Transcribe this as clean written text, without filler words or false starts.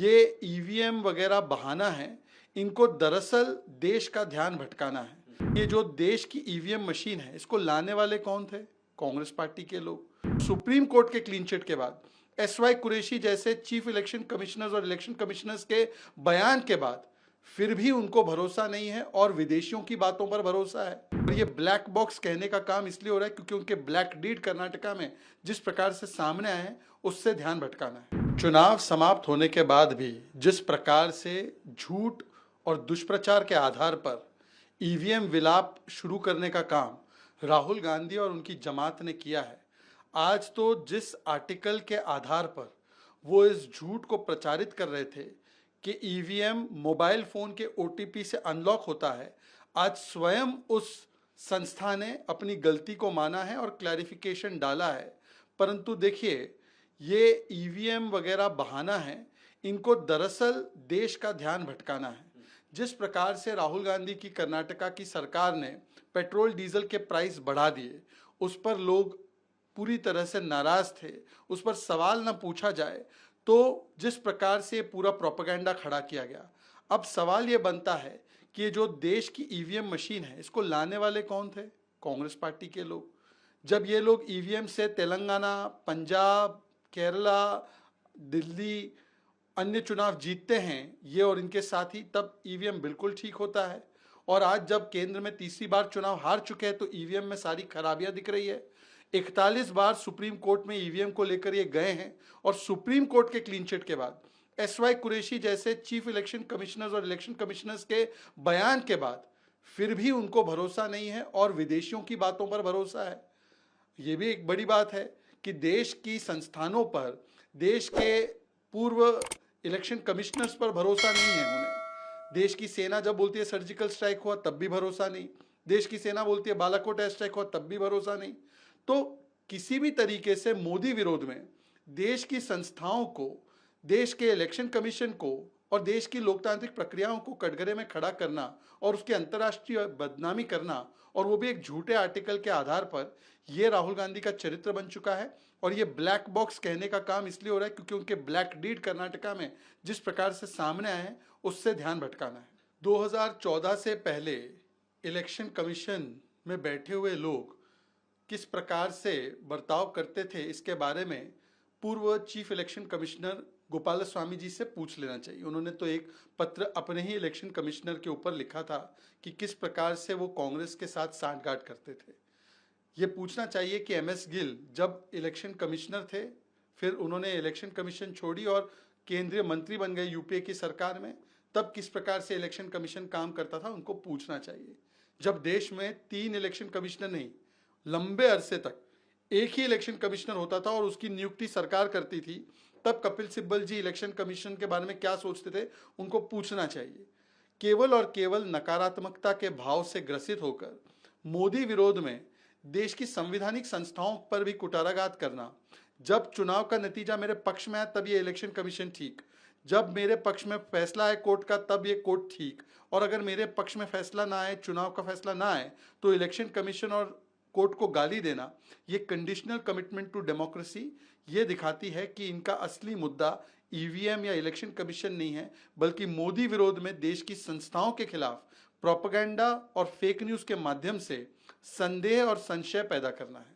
ये ईवीएम वगैरह बहाना है, इनको दरअसल देश का ध्यान भटकाना है। ये जो देश की ईवीएम मशीन है, इसको लाने वाले कौन थे? कांग्रेस पार्टी के लोग। सुप्रीम कोर्ट के क्लीन चिट के बाद, एसवाई कुरैशी जैसे चीफ इलेक्शन कमिश्नर्स और इलेक्शन कमिश्नर्स के बयान के बाद फिर भी उनको भरोसा नहीं है और विदेशियों की बातों पर भरोसा है। और ये ब्लैक बॉक्स कहने का काम इसलिए हो रहा है क्योंकि उनके ब्लैक डीड कर्नाटका में जिस प्रकार से सामने आए हैं, उससे ध्यान भटकाना है। चुनाव समाप्त होने के बाद भी जिस प्रकार से झूठ और दुष्प्रचार के आधार पर ईवीएम विलाप शुरू करने का काम राहुल गांधी और उनकी जमात ने किया है, आज तो जिस आर्टिकल के आधार पर वो इस झूठ को प्रचारित कर रहे थे कि ईवीएम मोबाइल फोन के ओटीपी से अनलॉक होता है, आज स्वयं उस संस्था ने अपनी गलती को माना है और क्लैरिफिकेशन डाला है। परंतु देखिए, ये ईवीएम वगैरह बहाना है, इनको दरअसल देश का ध्यान भटकाना है। जिस प्रकार से राहुल गांधी की कर्नाटका की सरकार ने पेट्रोल डीजल के प्राइस बढ़ा दिए, उस पर लोग पूरी तरह से नाराज थे, उस पर सवाल न पूछा जाए तो जिस प्रकार से पूरा प्रोपेगेंडा खड़ा किया गया, अब सवाल ये बनता है कि ये जो देश की ईवीएम मशीन है, इसको लाने वाले कौन थे? कांग्रेस पार्टी के लोग। जब ये लोग ईवीएम से तेलंगाना, पंजाब, केरला, दिल्ली अन्य चुनाव जीतते हैं, ये और इनके साथी, तब ईवीएम बिल्कुल ठीक होता है। और आज जब केंद्र में तीसरी बार चुनाव हार चुके हैं तो ईवीएम में सारी खराबियां दिख रही है। 41 बार सुप्रीम कोर्ट में ईवीएम को लेकर ये गए हैं और सुप्रीम कोर्ट के क्लीन चिट के बाद, एसवाई कुरैशी जैसे चीफ इलेक्शन कमिश्नर्स और इलेक्शन कमिश्नर्स के बयान के बाद फिर भी उनको भरोसा नहीं है और विदेशियों की बातों पर भरोसा है। ये भी एक बड़ी बात है कि देश की संस्थानों पर, देश के पूर्व इलेक्शन कमिश्नर्स पर भरोसा नहीं है उन्हें। देश की सेना जब बोलती है सर्जिकल स्ट्राइक हुआ तब भी भरोसा नहीं, देश की सेना बोलती है बालाकोट एयर स्ट्राइक हुआ तब भी भरोसा नहीं। तो किसी भी तरीके से मोदी विरोध में देश की संस्थाओं को, देश के इलेक्शन कमीशन को और देश की लोकतांत्रिक प्रक्रियाओं को कटघरे में खड़ा करना और उसकी अंतर्राष्ट्रीय बदनामी करना, और वो भी एक झूठे आर्टिकल के आधार पर, ये राहुल गांधी का चरित्र बन चुका है। और ये ब्लैक बॉक्स कहने का काम इसलिए हो रहा है क्योंकि उनके ब्लैक डीड कर्नाटका में जिस प्रकार से सामने आए हैं, उससे ध्यान भटकाना है। 2014 से पहले इलेक्शन कमीशन में बैठे हुए लोग किस प्रकार से बर्ताव करते थे, इसके बारे में पूर्व चीफ इलेक्शन कमिश्नर गोपालस्वामी जी से पूछ लेना चाहिए। उन्होंने तो एक पत्र अपने ही इलेक्शन कमिश्नर के ऊपर लिखा था कि किस प्रकार से वो कांग्रेस के साथ सांठगांठ करते थे। ये पूछना चाहिए कि एमएस गिल जब इलेक्शन कमिश्नर थे, फिर उन्होंने इलेक्शन कमीशन छोड़ी और केंद्रीय मंत्री बन गए यूपीए की सरकार में, तब किस प्रकार से इलेक्शन कमीशन काम करता था, उनको पूछना चाहिए। जब देश में 3 इलेक्शन कमिश्नर नहीं, लंबे अरसे तक एक ही इलेक्शन कमिश्नर होता था और उसकी नियुक्ति सरकार करती थी, तब कपिल सिब्बल जी इलेक्शन कमीशन के बारे में क्या सोचते थे, उनको पूछना चाहिए। केवल और केवल नकारात्मकता के भाव से ग्रसित होकर मोदी विरोध में देश की संवैधानिक संस्थाओं पर भी कुटाराघात करना, जब चुनाव का नतीजा मेरे पक्ष में आया तब ये इलेक्शन कमीशन ठीक, जब मेरे पक्ष में फैसला आए कोर्ट का तब ये कोर्ट ठीक, और अगर मेरे पक्ष में फैसला ना आए, चुनाव का फैसला ना आए, तो इलेक्शन कमीशन और कोर्ट को गाली देना, ये कंडीशनल कमिटमेंट टू डेमोक्रेसी, ये दिखाती है कि इनका असली मुद्दा ईवीएम या इलेक्शन कमीशन नहीं है, बल्कि मोदी विरोध में देश की संस्थाओं के खिलाफ प्रोपेगेंडा और फेक न्यूज़ के माध्यम से संदेह और संशय पैदा करना है।